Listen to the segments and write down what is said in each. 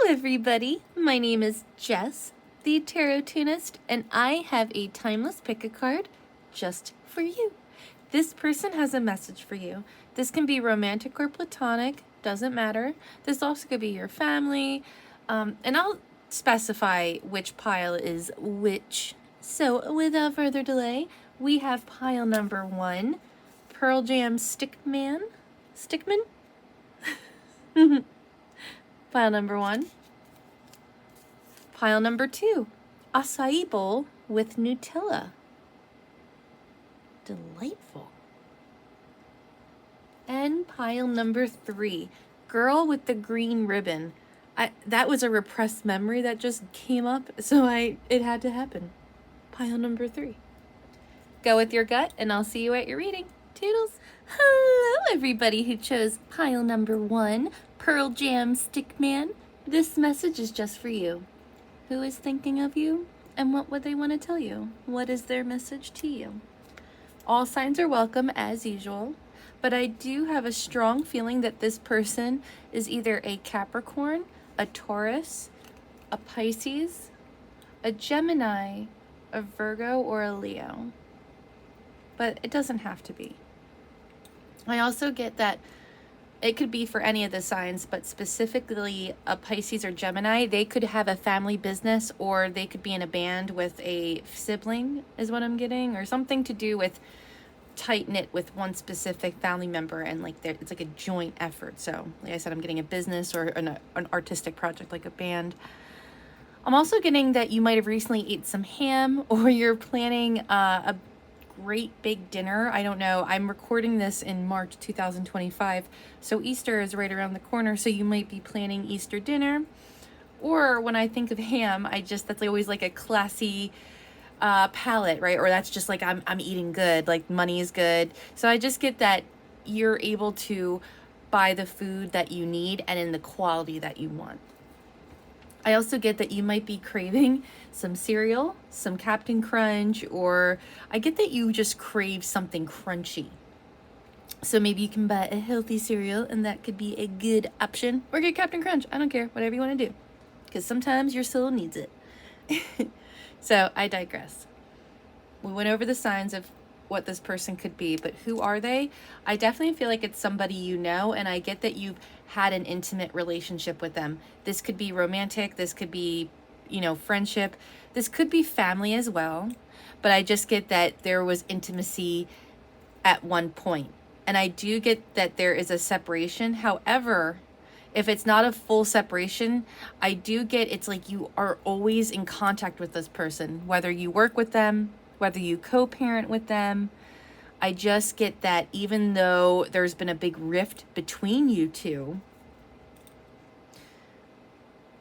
everybody. My name is Jess, the Tarot Tunist, and I have a timeless pick a card just for you. This person has a message for you. This can be romantic or platonic, doesn't matter. This also could be your family, and I'll specify which pile is which. So without further delay, we have pile number 1, Pearl Jam Stickman? Pile number 1. Pile number 2, Açai bowl with Nutella. Delightful. And pile number 3, Girl with the Green Ribbon. That was a repressed memory that just came up, so it had to happen. Pile number 3. Go with your gut, and I'll see you at your reading. Toodles. Hello, everybody who chose pile number 1, Pearl Jam Stickman. This message is just for you. Who is thinking of you, and what would they want to tell you? What is their message to you? All signs are welcome, as usual, but I do have a strong feeling that this person is either a Capricorn, a Taurus, a Pisces, a Gemini, a Virgo, or a Leo. But it doesn't have to be. I also get that it could be for any of the signs, but specifically a Pisces or Gemini, they could have a family business, or they could be in a band with a sibling, is what I'm getting, or something to do with tight-knit with one specific family member, and like it's like a joint effort. So like I said, I'm getting a business or an artistic project like a band. I'm also getting that you might have recently ate some ham, or you're planning a great big dinner. I don't know. I'm recording this in March 2025, so Easter is right around the corner, so you might be planning Easter dinner. Or when I think of ham, that's always like a classy palate, right? Or that's just like I'm eating good, like money is good. So I just get that you're able to buy the food that you need and in the quality that you want. I also get that you might be craving some cereal, some Captain Crunch, or I get that you just crave something crunchy. So maybe you can buy a healthy cereal, and that could be a good option. Or get Captain Crunch. I don't care. Whatever you want to do. Because sometimes your soul needs it. So I digress. We went over the signs of what this person could be, but who are they? I definitely feel like it's somebody you know, and I get that you've had an intimate relationship with them. This could be romantic, this could be, friendship, this could be family as well, but I just get that there was intimacy at one point. And I do get that there is a separation. However, if it's not a full separation, I do get it's like you are always in contact with this person, whether you work with them, whether you co-parent with them. I just get that even though there's been a big rift between you two,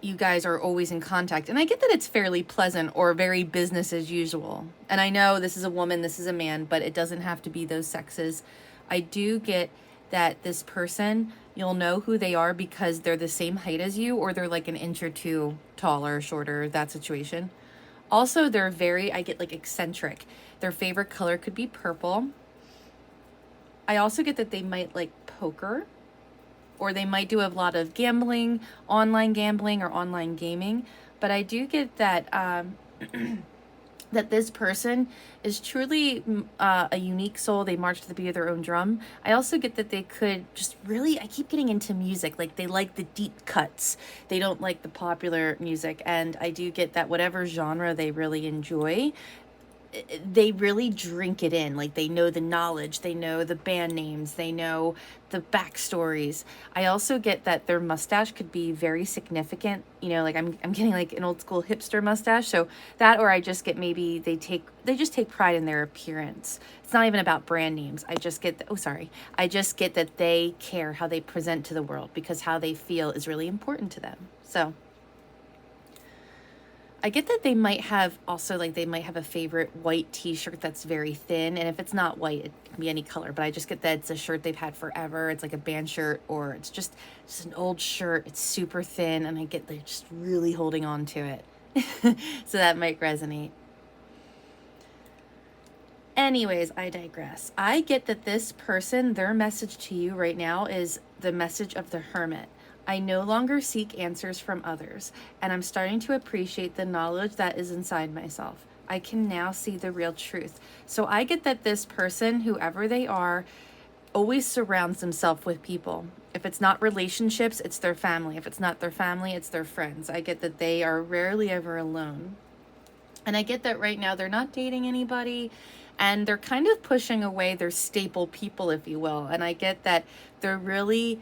you guys are always in contact. And I get that it's fairly pleasant or very business as usual. And I know this is a woman, this is a man, but it doesn't have to be those sexes. I do get that this person, you'll know who they are because they're the same height as you, or they're like an inch or two taller, shorter, that situation. Also, they're I get like eccentric. Their favorite color could be purple. I also get that they might like poker, or they might do a lot of gambling, online gambling or online gaming. But I do get that that this person is truly a unique soul. They march to the beat of their own drum. I also get that they could just really, I keep getting into music. Like they like the deep cuts. They don't like the popular music. And I do get that whatever genre they really enjoy, they really drink it in. Like they know the knowledge, they know the band names, they know the backstories. I also get that their mustache could be very significant. Like I'm getting like an old school hipster mustache. So that, or I just get maybe they just take pride in their appearance. It's not even about brand names. I just get that they care how they present to the world, because how they feel is really important to them. So I get that they might have a favorite white t-shirt that's very thin. And if it's not white, it can be any color. But I just get that it's a shirt they've had forever. It's like a band shirt, or it's just an old shirt. It's super thin. And I get they're just really holding on to it. So that might resonate. Anyways, I digress. I get that this person, their message to you right now is the message of the Hermit. I no longer seek answers from others, and I'm starting to appreciate the knowledge that is inside myself. I can now see the real truth. So I get that this person, whoever they are, always surrounds themselves with people. If it's not relationships, it's their family. If it's not their family, it's their friends. I get that they are rarely ever alone. And I get that right now they're not dating anybody, and they're kind of pushing away their staple people, if you will. And I get that they're really,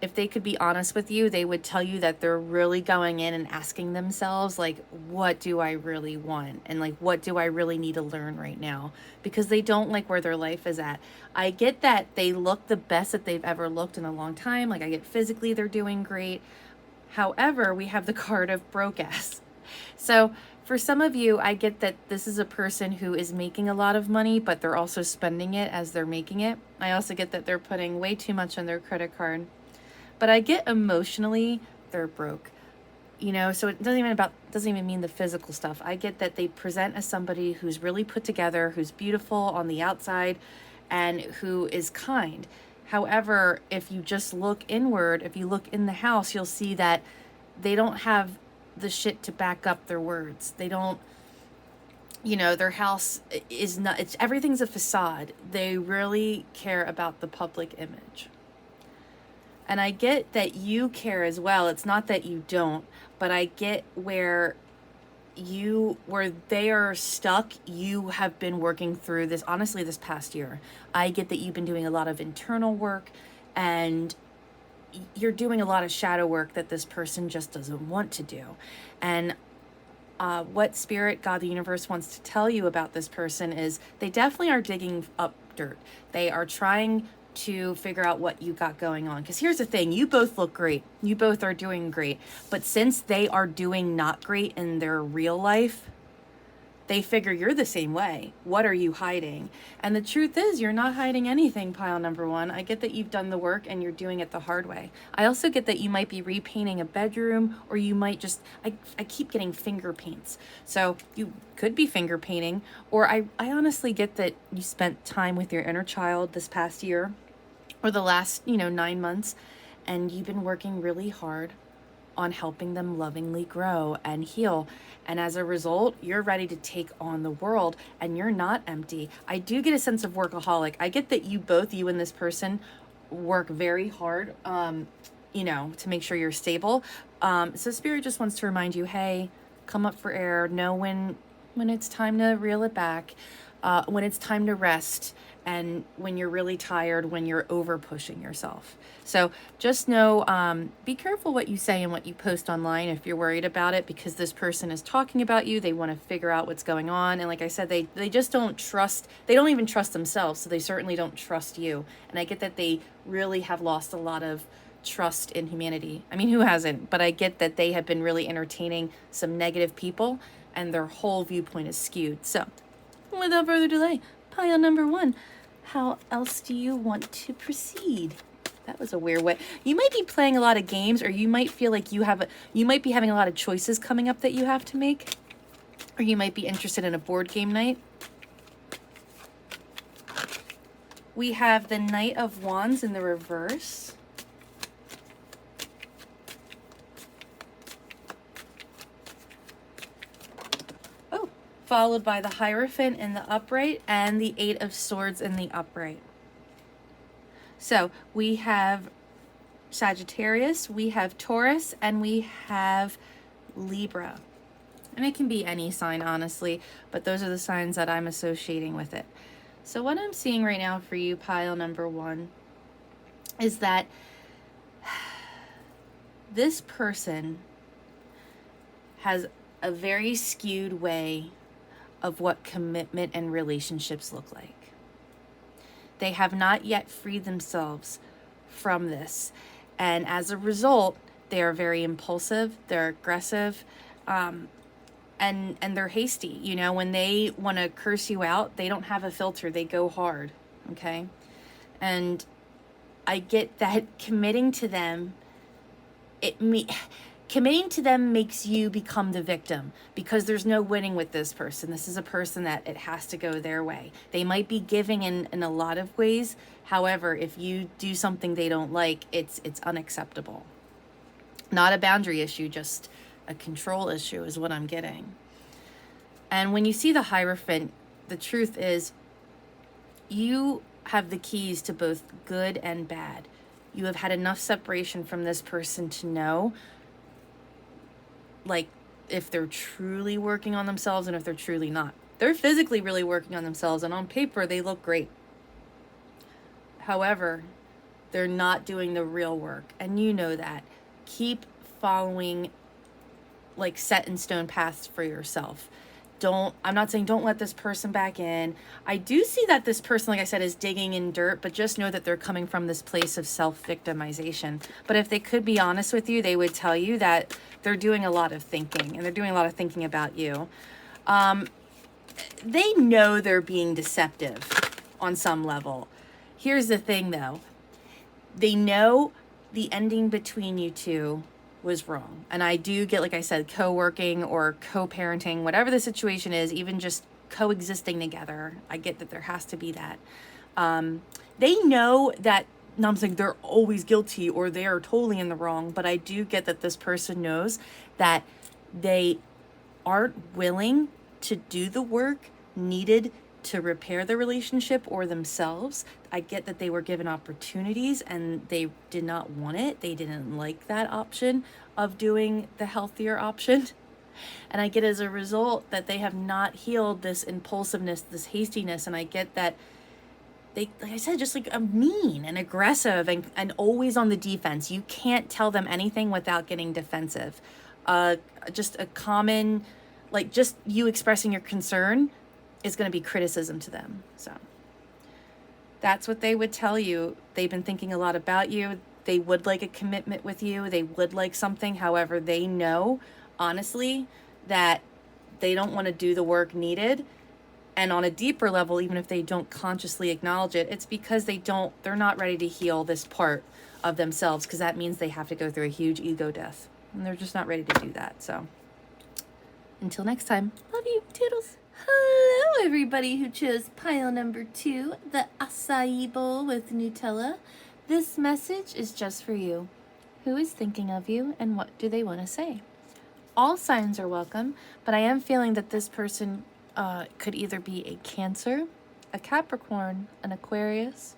if they could be honest with you, they would tell you that they're really going in and asking themselves, like, what do I really want? And like, what do I really need to learn right now? Because they don't like where their life is at. I get that they look the best that they've ever looked in a long time. Like, I get physically they're doing great. However, we have the card of broke ass. So for some of you, I get that this is a person who is making a lot of money, but they're also spending it as they're making it. I also get that they're putting way too much on their credit card. But I get emotionally they're broke. You know, so it doesn't even mean the physical stuff. I get that they present as somebody who's really put together, who's beautiful on the outside, and who is kind. However, if you just look inward, if you look in the house, you'll see that they don't have the shit to back up their words. They don't, you know, their house is not, it's, everything's a facade. They really care about the public image. And I get that you care as well. It's not that you don't, but I get where they are stuck, you have been working through this, honestly, this past year. I get that you've been doing a lot of internal work, and you're doing a lot of shadow work that this person just doesn't want to do. And what Spirit, God, the universe wants to tell you about this person is they definitely are digging up dirt. They are trying to figure out what you got going on. Because here's the thing, you both look great. You both are doing great. But since they are doing not great in their real life, they figure you're the same way. What are you hiding? And the truth is, you're not hiding anything, pile number one. I get that you've done the work and you're doing it the hard way. I also get that you might be repainting a bedroom, or you might just, I keep getting finger paints. So you could be finger painting, or I honestly get that you spent time with your inner child this past year, or the last, 9 months, and you've been working really hard on helping them lovingly grow and heal. And as a result, you're ready to take on the world, and you're not empty. I do get a sense of workaholic. I get that you and this person work very hard, to make sure you're stable. So Spirit just wants to remind you, hey, come up for air. Know when it's time to reel it back, when it's time to rest, and when you're really tired, when you're over pushing yourself. So just know, be careful what you say and what you post online if you're worried about it, because this person is talking about you. They want to figure out what's going on. And like I said, they just don't trust, they don't even trust themselves. So they certainly don't trust you. And I get that they really have lost a lot of trust in humanity. I mean, who hasn't? But I get that they have been really entertaining some negative people, and their whole viewpoint is skewed. So without further delay, pile number one. How else do you want to proceed? That was a weird way. You might be playing a lot of games, or you might feel like you might be having a lot of choices coming up that you have to make, or you might be interested in a board game night. We have the Knight of Wands in the reverse. Followed by the Hierophant in the upright and the Eight of Swords in the upright. So we have Sagittarius, we have Taurus, and we have Libra. And it can be any sign, honestly, but those are the signs that I'm associating with it. So what I'm seeing right now for you, pile number one, is that this person has a very skewed way of what commitment and relationships look like. They have not yet freed themselves from this. And as a result, they are very impulsive, they're aggressive, and they're hasty. When they want to curse you out, they don't have a filter, they go hard, okay? And I get that committing to them makes you become the victim, because there's no winning with this person. This is a person that it has to go their way. They might be giving in a lot of ways. However, if you do something they don't like, it's unacceptable. Not a boundary issue, just a control issue is what I'm getting. And when you see the Hierophant, the truth is you have the keys to both good and bad. You have had enough separation from this person to know, like, if they're truly working on themselves and if they're truly not. They're physically really working on themselves, and on paper they look great. However, they're not doing the real work, and you know that. Keep following, like, set in stone paths for yourself. I'm not saying don't let this person back in. I do see that this person, like I said, is digging in dirt, but just know that they're coming from this place of self-victimization. But if they could be honest with you, they would tell you that they're doing a lot of thinking, and they're doing a lot of thinking about you. They know they're being deceptive on some level. Here's the thing, though. They know the ending between you two was wrong. And I do get, like I said, co-working or co-parenting, whatever the situation is, even just coexisting together. I get that there has to be that. They know that, not I'm saying they're always guilty or they are totally in the wrong, but I do get that this person knows that they aren't willing to do the work needed to repair the relationship or themselves. I get that they were given opportunities and they did not want it. They didn't like that option of doing the healthier option. And I get as a result that they have not healed this impulsiveness, this hastiness. And I get that they, like I said, just like mean and aggressive and always on the defense. You can't tell them anything without getting defensive. Just a common, like, just you expressing your concern is going to be criticism to them. So that's what they would tell you. They've been thinking a lot about you. They would like a commitment with you. They would like something. However, they know, honestly, that they don't want to do the work needed. And on a deeper level, even if they don't consciously acknowledge it, it's because they're not ready to heal this part of themselves, because that means they have to go through a huge ego death. And they're just not ready to do that. So until next time, love you, toodles. Hello, everybody who chose pile number 2, the acai bowl with Nutella. This message is just for you. Who is thinking of you and what do they want to say? All signs are welcome, but I am feeling that this person could either be a Cancer, a Capricorn, an Aquarius,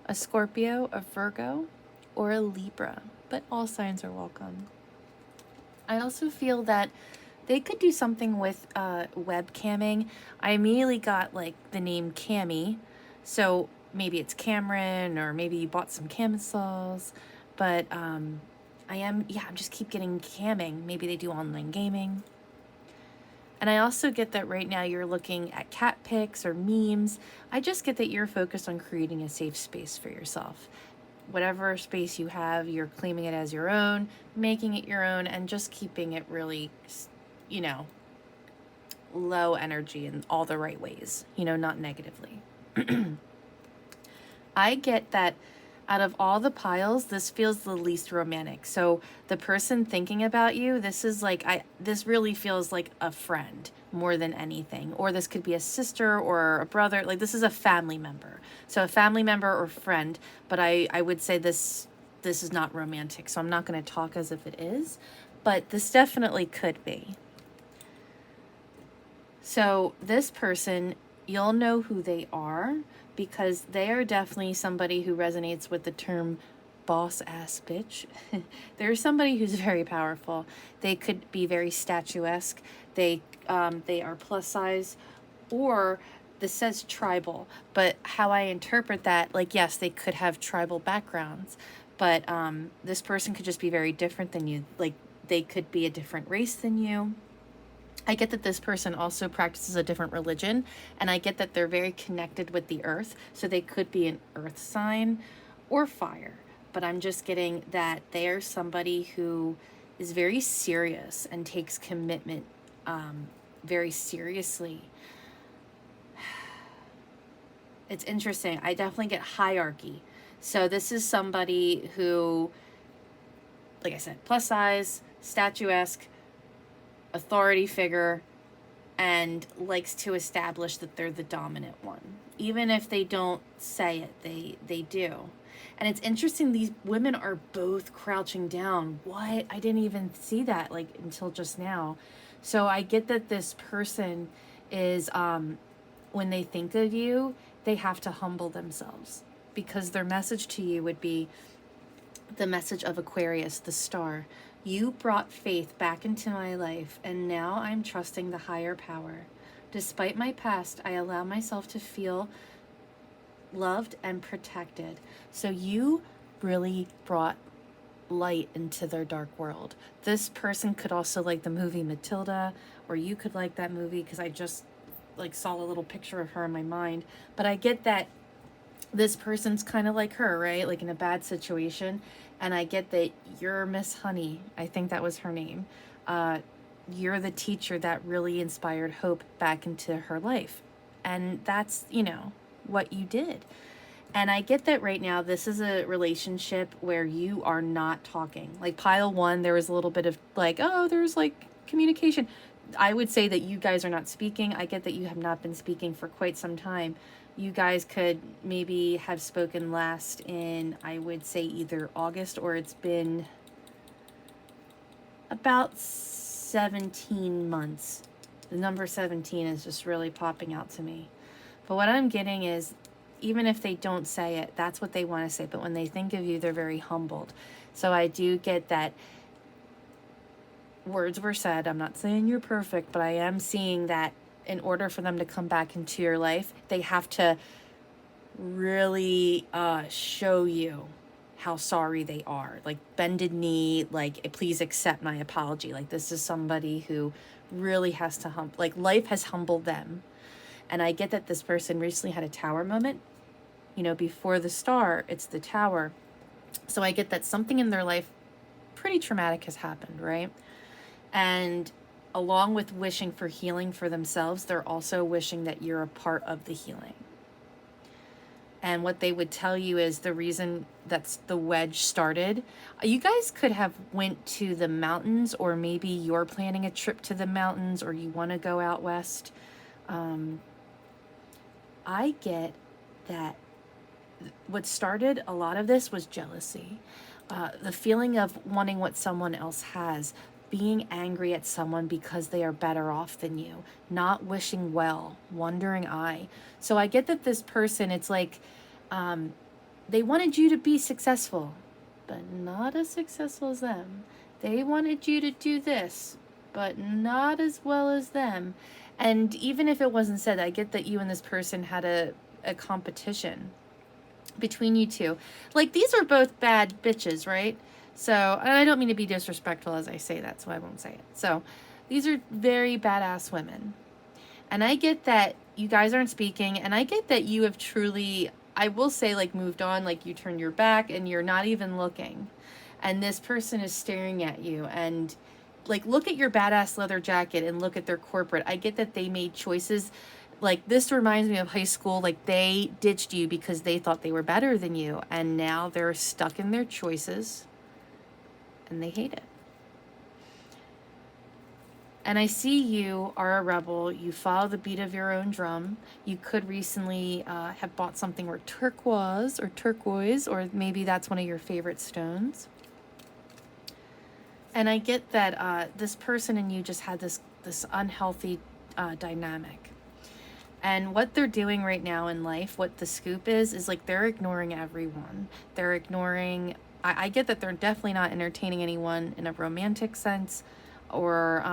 a Scorpio, a Virgo, or a Libra, but all signs are welcome. I also feel that they could do something with webcamming. I immediately got, like, the name Cammy, so maybe it's Cameron, or maybe you bought some camisoles, but I'm just keep getting camming. Maybe they do online gaming. And I also get that right now you're looking at cat pics or memes. I just get that you're focused on creating a safe space for yourself. Whatever space you have, you're claiming it as your own, making it your own, and just keeping it really, low energy in all the right ways, not negatively. I get that out of all the piles, this feels the least romantic. So the person thinking about you, this really feels like a friend more than anything. Or this could be a sister or a brother. Like, this is a family member. So a family member or friend, but I would say this is not romantic. So I'm not going to talk as if it is, but this definitely could be. So this person, you'll know who they are, because they are definitely somebody who resonates with the term boss ass bitch. They're somebody who's very powerful. They could be very statuesque. They are plus size, or this says tribal, but how I interpret that, like, yes, they could have tribal backgrounds, but this person could just be very different than you. Like, they could be a different race than you. I get that this person also practices a different religion, and I get that they're very connected with the earth, so they could be an earth sign or fire, but I'm just getting that they're somebody who is very serious and takes commitment very seriously. It's interesting. I definitely get hierarchy. So this is somebody who, like I said, plus size, statuesque, authority figure, and likes to establish that they're the dominant one. Even if they don't say it, they do. And it's interesting, these women are both crouching down. What? I didn't even see that like until just now. So I get that this person is, when they think of you, they have to humble themselves, because their message to you would be the message of Aquarius, the star. You brought faith back into my life, and now I'm trusting the higher power. Despite my past, I allow myself to feel loved and protected. So you really brought light into their dark world. This person could also like the movie Matilda, or you could like that movie, because I just like saw a little picture of her in my mind. But I get that this person's kind of like her, right? Like in a bad situation. And I get that you're Miss Honey. I think that was her name. You're the teacher that really inspired hope back into her life. And that's, you know, what you did. And I get that right now, this is a relationship where you are not talking. Like pile one, there was a little bit of like, oh, there's like communication. I would say that you guys are not speaking. I get that you have not been speaking for quite some time. You guys could maybe have spoken last in, I would say, either August, or it's been about 17 months. The number 17 is just really popping out to me. But what I'm getting is, even if they don't say it, that's what they want to say. But when they think of you, they're very humbled. So I do get that words were said. I'm not saying you're perfect, but I am seeing that in order for them to come back into your life, they have to really show you how sorry they are. Like bended knee, like please accept my apology. Like this is somebody who really has to like life has humbled them. And I get that this person recently had a tower moment. You know, before the star, it's the tower. So I get that something in their life pretty traumatic has happened, right? And along with wishing for healing for themselves, they're also wishing that you're a part of the healing. And what they would tell you is the reason that's the wedge started. You guys could have went to the mountains, or maybe you're planning a trip to the mountains, or you want to go out west. I get that what started a lot of this was jealousy. The feeling of wanting what someone else has, being angry at someone because they are better off than you, not wishing well, wondering I. So I get that this person, it's like they wanted you to be successful, but not as successful as them. They wanted you to do this, but not as well as them. And even if it wasn't said, I get that you and this person had a competition between you two. Like, these are both bad bitches, right? So, and I don't mean to be disrespectful as I say that, so I won't say it. So, these are very badass women. And I get that you guys aren't speaking, and I get that you have truly, I will say, like, moved on, like, you turned your back, and you're not even looking. And this person is staring at you, and like, look at your badass leather jacket and look at their corporate. I get that they made choices. Like, this reminds me of high school. Like, they ditched you because they thought they were better than you. And now they're stuck in their choices and they hate it. And I see you are a rebel. You follow the beat of your own drum. You could recently have bought something where turquoise, or maybe that's one of your favorite stones. And I get that this person and you just had this unhealthy dynamic. And what they're doing right now in life, what the scoop is like they're ignoring everyone. They're ignoring, I get that they're definitely not entertaining anyone in a romantic sense, or,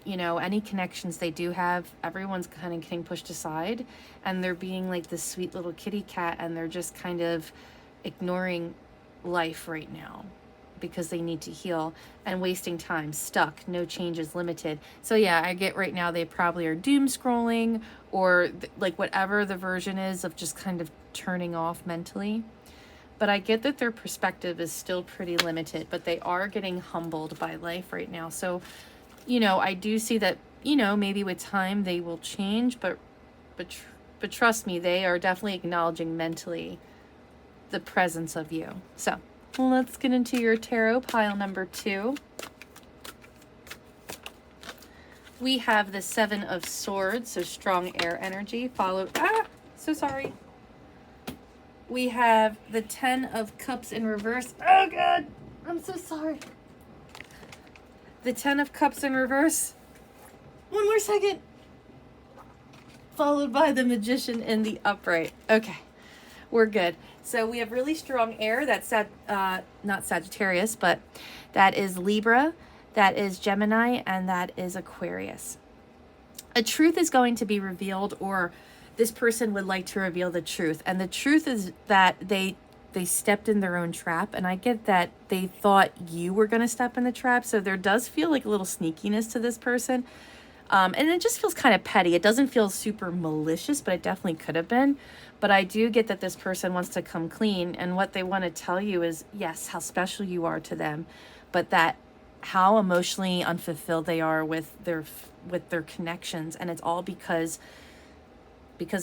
you know, any connections they do have, everyone's kind of getting pushed aside. And they're being like this sweet little kitty cat, and they're just kind of ignoring life right now, because they need to heal, and wasting time, stuck, no changes, limited. So yeah, I get right now they probably are doom scrolling, or like whatever the version is of just kind of turning off mentally. But I get that their perspective is still pretty limited, but they are getting humbled by life right now. So, you know, I do see that, you know, maybe with time they will change, but trust me, they are definitely acknowledging mentally the presence of you. So let's get into your tarot pile number 2. We have the 7 of Swords, so strong air energy, followed, so sorry, We have the 10 of Cups in reverse. Oh, God. I'm so sorry. The 10 of Cups in reverse. One more second. Followed by the Magician in the upright. Okay. We're good. So we have really strong air. That's not Sagittarius, but that is Libra, that is Gemini, and that is Aquarius. A truth is going to be revealed, or this person would like to reveal the truth. And the truth is that they stepped in their own trap. And I get that they thought you were going to step in the trap. So there does feel like a little sneakiness to this person. And it just feels kind of petty. It doesn't feel super malicious, but it definitely could have been. But I do get that this person wants to come clean. And what they want to tell you is, yes, how special you are to them, but that how emotionally unfulfilled they are with their connections. And it's all because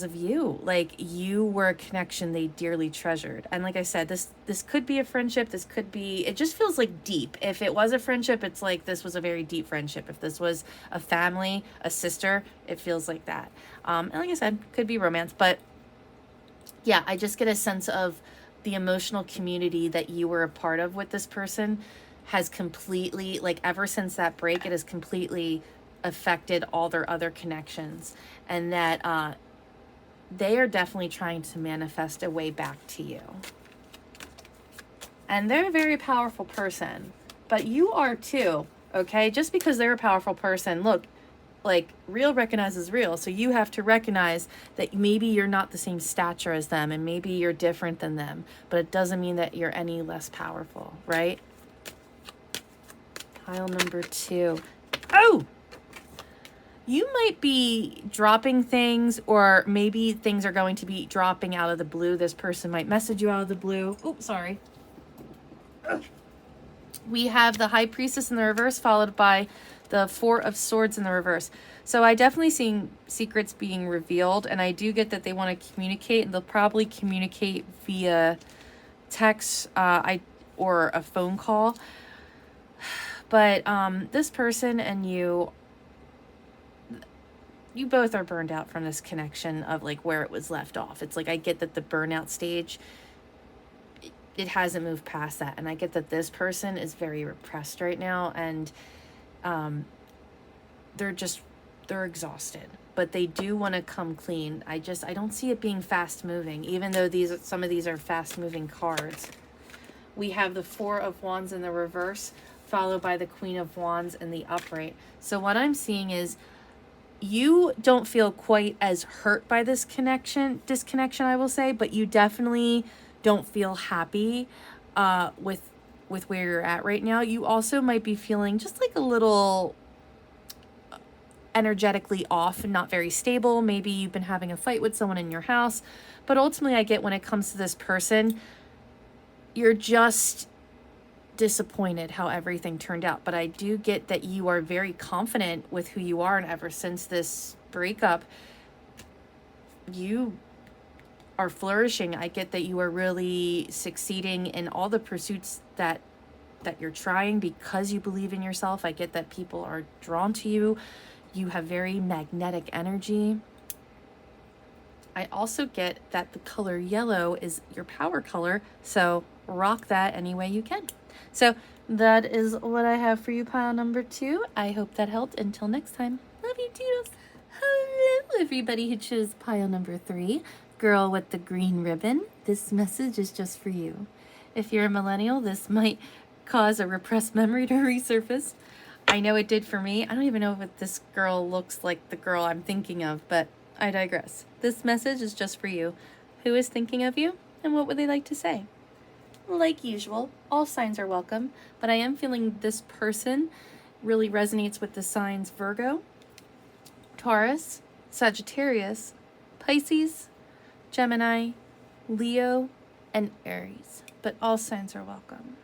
of you. Like, you were a connection they dearly treasured. And like I said, this could be a friendship. This could be, it just feels like deep. If it was a friendship, it's like this was a very deep friendship. If this was a family, a sister, it feels like that. And like I said, could be romance. But yeah, I just get a sense of the emotional community that you were a part of with this person has completely, like, ever since that break, it has completely affected all their other connections. And that they are definitely trying to manifest a way back to you. And they're a very powerful person, but you are too, okay? Just because they're a powerful person, look, like, real recognizes real. So you have to recognize that maybe you're not the same stature as them, and maybe you're different than them, but it doesn't mean that you're any less powerful, right? Pile number 2. Oh! You might be dropping things, or maybe things are going to be dropping out of the blue. This person might message you out of the blue. Oops, sorry. We have the High Priestess in the reverse, followed by the 4 of Swords in the reverse. So I definitely see secrets being revealed, and I do get that they want to communicate, and they'll probably communicate via text or a phone call. But this person and you both are burned out from this connection of, like, where it was left off. It's like, I get that the burnout stage, it hasn't moved past that. And I get that this person is very repressed right now, and they're exhausted, but they do want to come clean. I don't see it being fast moving, even though some of these are fast moving cards. We have the 4 of Wands in the reverse, followed by the Queen of Wands in the upright. So what I'm seeing is, you don't feel quite as hurt by this disconnection, I will say, but you definitely don't feel happy with where you're at right now. You also might be feeling just like a little energetically off and not very stable. Maybe you've been having a fight with someone in your house, but ultimately I get, when it comes to this person, you're just disappointed how everything turned out. But I do get that you are very confident with who you are, and ever since this breakup, you are flourishing. I get that you are really succeeding in all the pursuits that you're trying because you believe in yourself. I get that people are drawn to you. You have very magnetic energy. I also get that the color yellow is your power color, so rock that any way you can. So that is what I have for you, pile number 2. I hope that helped. Until next time, love you, toodles. Hello, everybody who chose pile number 3, girl with the green ribbon. This message is just for you. If you're a millennial, this might cause a repressed memory to resurface. I know it did for me. I don't even know if this girl looks like the girl I'm thinking of, but I digress. This message is just for you. Who is thinking of you, and what would they like to say? Like usual, all signs are welcome, but I am feeling this person really resonates with the signs Virgo, Taurus, Sagittarius, Pisces, Gemini, Leo, and Aries. But all signs are welcome.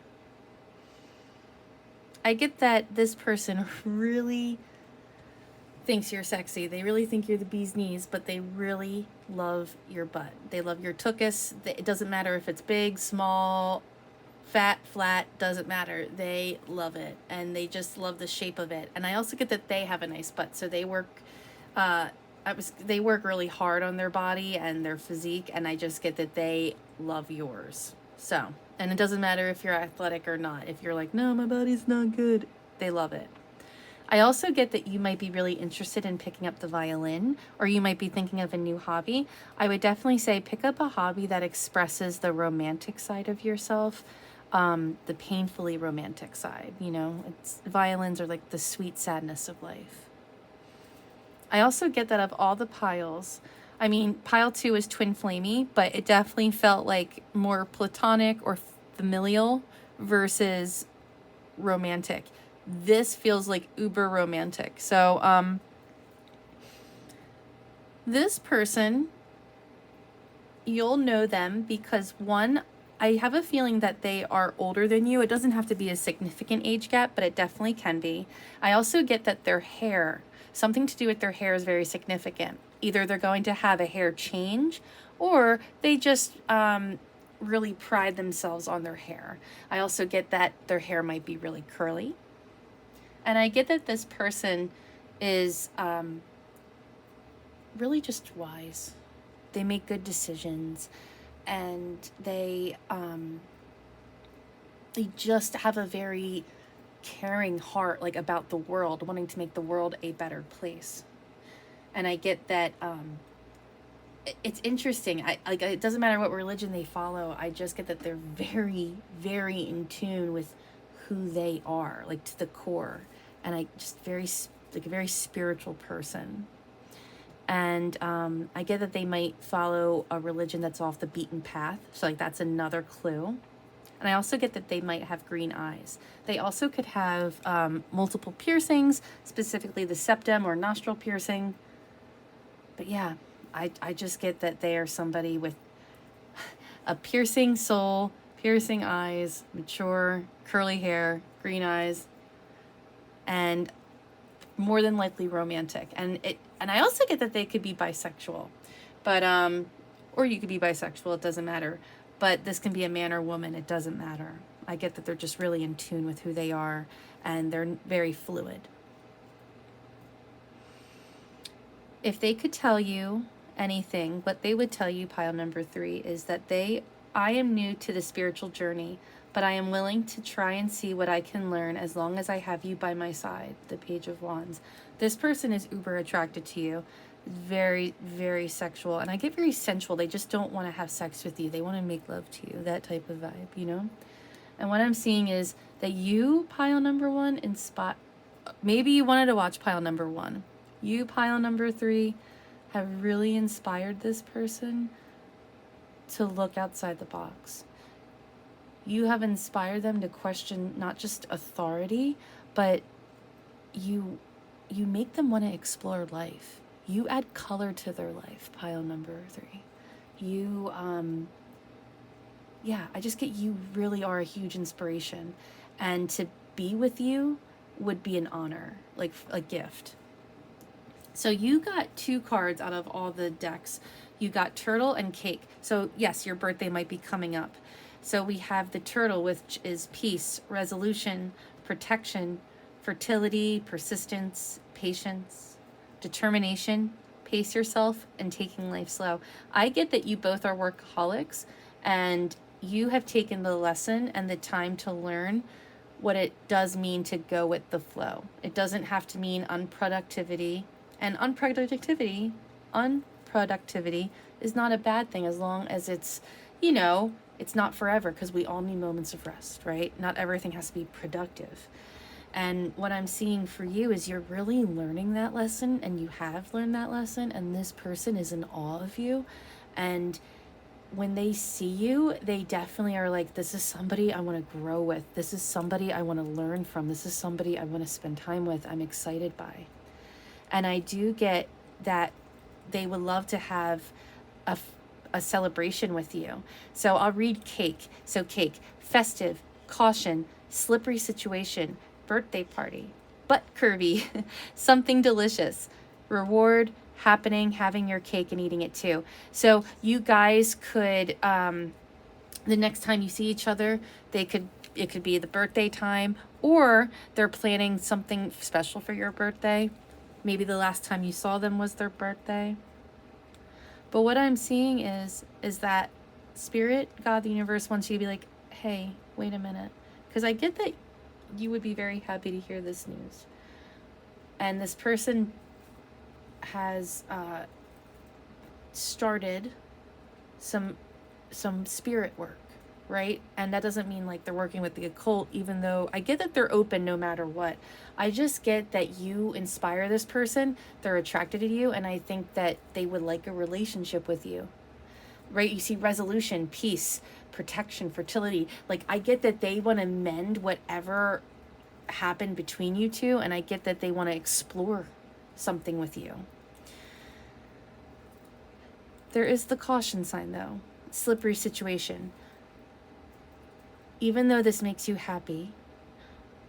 I get that this person really thinks you're sexy. They really think you're the bee's knees, but they really love your butt. They love your tuchus. It doesn't matter if it's big, small, fat, flat, doesn't matter. They love it, and they just love the shape of it. And I also get that they have a nice butt, so they work they work really hard on their body and their physique, and I just get that they love yours. So, and it doesn't matter if you're athletic or not. If you're like, no, my body's not good, they love it. I also get that you might be really interested in picking up the violin, or you might be thinking of a new hobby. I would definitely say pick up a hobby that expresses the romantic side of yourself, the painfully romantic side. You know, violins are like the sweet sadness of life. I also get that of all the piles, I mean, pile 2 is twin flamey, but it definitely felt like more platonic or familial versus romantic. This feels like uber romantic. So, this person, you'll know them because one, I have a feeling that they are older than you. It doesn't have to be a significant age gap, but it definitely can be. I also get that their hair, something to do with their hair, is very significant. Either they're going to have a hair change, or they just really pride themselves on their hair. I also get that their hair might be really curly. And I get that this person is really just wise. They make good decisions, and they just have a very caring heart, like about the world, wanting to make the world a better place. And I get that it's interesting. It doesn't matter what religion they follow. I just get that they're very, very in tune with who they are, like to the core. And I just a very spiritual person. And I get that they might follow a religion that's off the beaten path. So like that's another clue. And I also get that they might have green eyes. They also could have multiple piercings, specifically the septum or nostril piercing. But yeah, I just get that they are somebody with a piercing soul, piercing eyes, mature, curly hair, green eyes, and more than likely romantic. And I also get that they could be bisexual, but or you could be bisexual, it doesn't matter. But this can be a man or woman, it doesn't matter. I get that they're just really in tune with who they are, and they're very fluid. If they could tell you anything, what they would tell you, pile number 3, is that I am new to the spiritual journey, but I am willing to try and see what I can learn as long as I have you by my side. The Page of Wands. This person is uber attracted to you. Very, very sexual. And I get very sensual. They just don't want to have sex with you. They want to make love to you. That type of vibe, you know? And what I'm seeing is that you, pile number 1, maybe you wanted to watch pile number 1. You, pile number 3, have really inspired this person to look outside the box. You have inspired them to question not just authority, but you make them want to explore life. You add color to their life, pile number 3. You, I just get you really are a huge inspiration. And to be with you would be an honor, like a gift. So you got 2 cards out of all the decks. You got turtle and cake. So yes, your birthday might be coming up. So we have the turtle, which is peace, resolution, protection, fertility, persistence, patience, determination, pace yourself, and taking life slow. I get that you both are workaholics, and you have taken the lesson and the time to learn what it does mean to go with the flow. It doesn't have to mean unproductivity. And unproductivity is not a bad thing as long as it's, it's not forever, because we all need moments of rest, right? Not everything has to be productive. And what I'm seeing for you is you're really learning that lesson, and you have learned that lesson, and this person is in awe of you. And when they see you, they definitely are like, this is somebody I want to grow with. This is somebody I want to learn from. This is somebody I want to spend time with. I'm excited by. And I do get that they would love to have a celebration with you. So I'll read cake. So cake, festive, caution, slippery situation, birthday party, butt curvy, something delicious, reward, happening, having your cake and eating it too. So you guys could, the next time you see each other, it could be the birthday time, or they're planning something special for your birthday. Maybe the last time you saw them was their birthday. But what I'm seeing is that Spirit, God, the universe wants you to be like, hey, wait a minute. Because I get that you would be very happy to hear this news. And this person has started some spirit work, right? And that doesn't mean like they're working with the occult, even though I get that they're open no matter what. I just get that you inspire this person, they're attracted to you, and I think that they would like a relationship with you, right? You see resolution, peace, protection, fertility. Like, I get that they want to mend whatever happened between you two, and I get that they want to explore something with you. There is the caution sign, though. Slippery situation. Even though this makes you happy,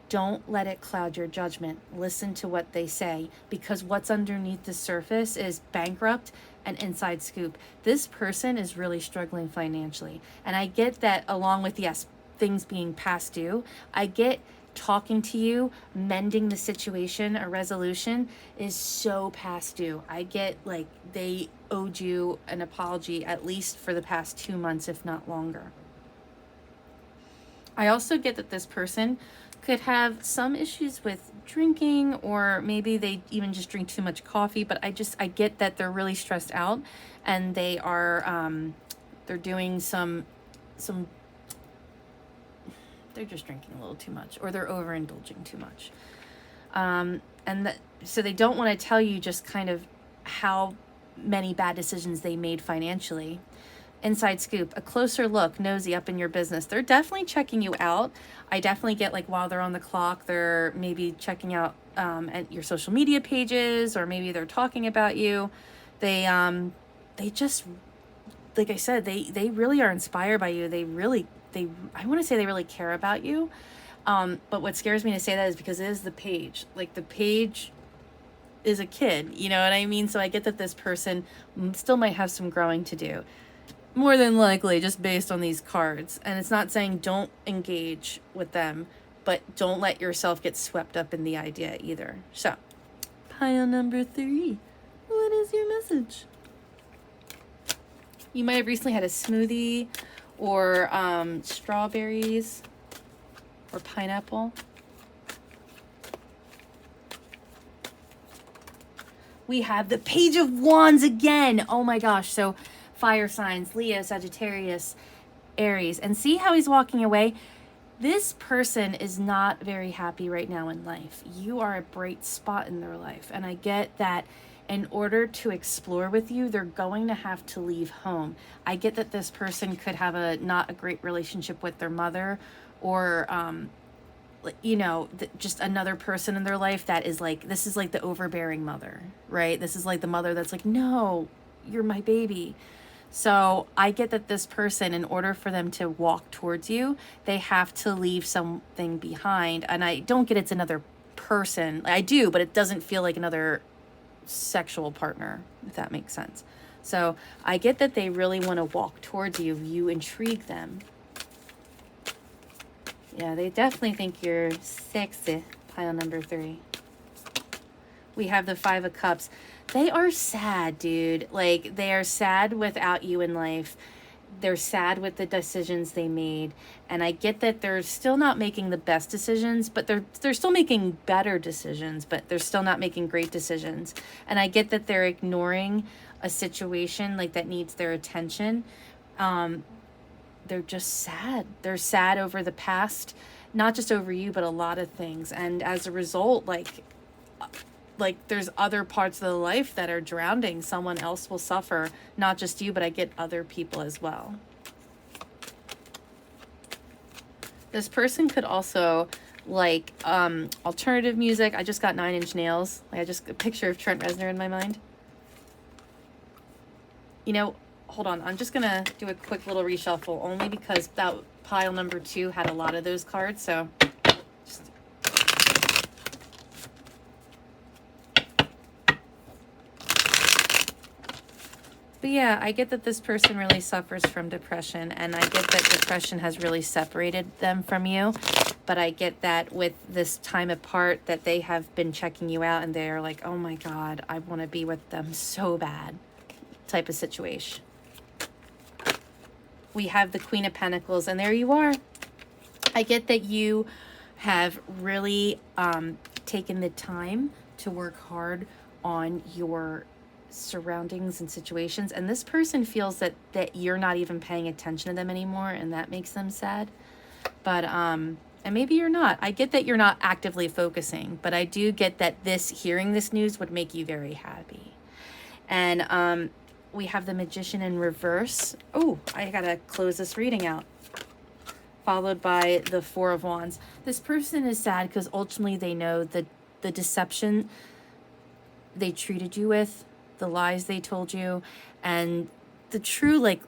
don't let it cloud your judgment. Listen to what they say, because what's underneath the surface is bankrupt and inside scoop. This person is really struggling financially. And I get that, along with, yes, things being past due, I get talking to you, mending the situation, a resolution is so past due. I get like they owed you an apology at least for the past 2 months, if not longer. I also get that this person could have some issues with drinking, or maybe they even just drink too much coffee, but I get that they're really stressed out, and they are they're doing some they're just drinking a little too much, or they're overindulging too much. So they don't want to tell you just kind of how many bad decisions they made financially. Inside scoop, a closer look, nosy up in your business. They're definitely checking you out. I definitely get like while they're on the clock, they're maybe checking out at your social media pages, or maybe they're talking about you. They just, like I said, they really are inspired by you. I want to say they really care about you. But what scares me to say that is because it is the page. Like, the page is a kid, you know what I mean? So I get that this person still might have some growing to do. More than likely, just based on these cards. And it's not saying don't engage with them, but don't let yourself get swept up in the idea either. So, pile number 3. What is your message? You might have recently had a smoothie, or strawberries, or pineapple. We have the Page of Wands again. Oh my gosh. So fire signs, Leo, Sagittarius, Aries. And see how he's walking away? This person is not very happy right now in life. You are a bright spot in their life. And I get that in order to explore with you, they're going to have to leave home. I get that this person could have not a great relationship with their mother, or, just another person in their life that is like, this is like the overbearing mother, right? This is like the mother that's like, no, you're my baby. So I get that this person, in order for them to walk towards you, they have to leave something behind. And I don't get it's another person. I do, but it doesn't feel like another sexual partner, if that makes sense. So I get that they really want to walk towards you. You intrigue them. Yeah, they definitely think you're sexy. Pile number 3. We have the 5 of Cups. They are sad, dude. Like, they are sad without you in life. They're sad with the decisions they made. And I get that they're still not making the best decisions, but they're still making better decisions, but they're still not making great decisions. And I get that they're ignoring a situation like that needs their attention. They're just sad. They're sad over the past, not just over you, but a lot of things. And as a result, like there's other parts of the life that are drowning. Someone else will suffer, not just you, but I get other people as well. This person could also like alternative music. I just got 9 Inch Nails. Like, I just a picture of Trent Reznor in my mind. You know, hold on. I'm just gonna do a quick little reshuffle, only because that pile number 2 had a lot of those cards. So just... But yeah, I get that this person really suffers from depression, and I get that depression has really separated them from you. But I get that with this time apart that they have been checking you out and they're like, oh my God, I want to be with them so bad type of situation. We have the Queen of Pentacles, and there you are. I get that you have really taken the time to work hard on your surroundings and situations, and this person feels that you're not even paying attention to them anymore, and that makes them sad. But and maybe you're not. I get that you're not actively focusing, but I do get that hearing this news would make you very happy. And we have the Magician in reverse. Oh, I gotta close this reading out. Followed by the Four of Wands. This person is sad because ultimately they know that the deception they treated you with, the lies they told you, and the true like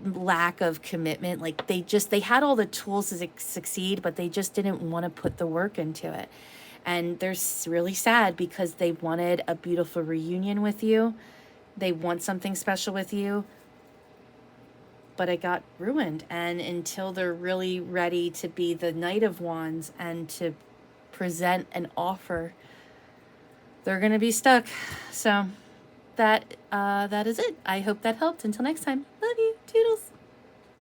lack of commitment. Like they had all the tools to succeed, but they just didn't want to put the work into it. And they're really sad because they wanted a beautiful reunion with you. They want something special with you, but it got ruined. And until they're really ready to be the Knight of Wands and to present an offer, they're going to be stuck. So that is it. I hope that helped. Until next time. Love you. Toodles.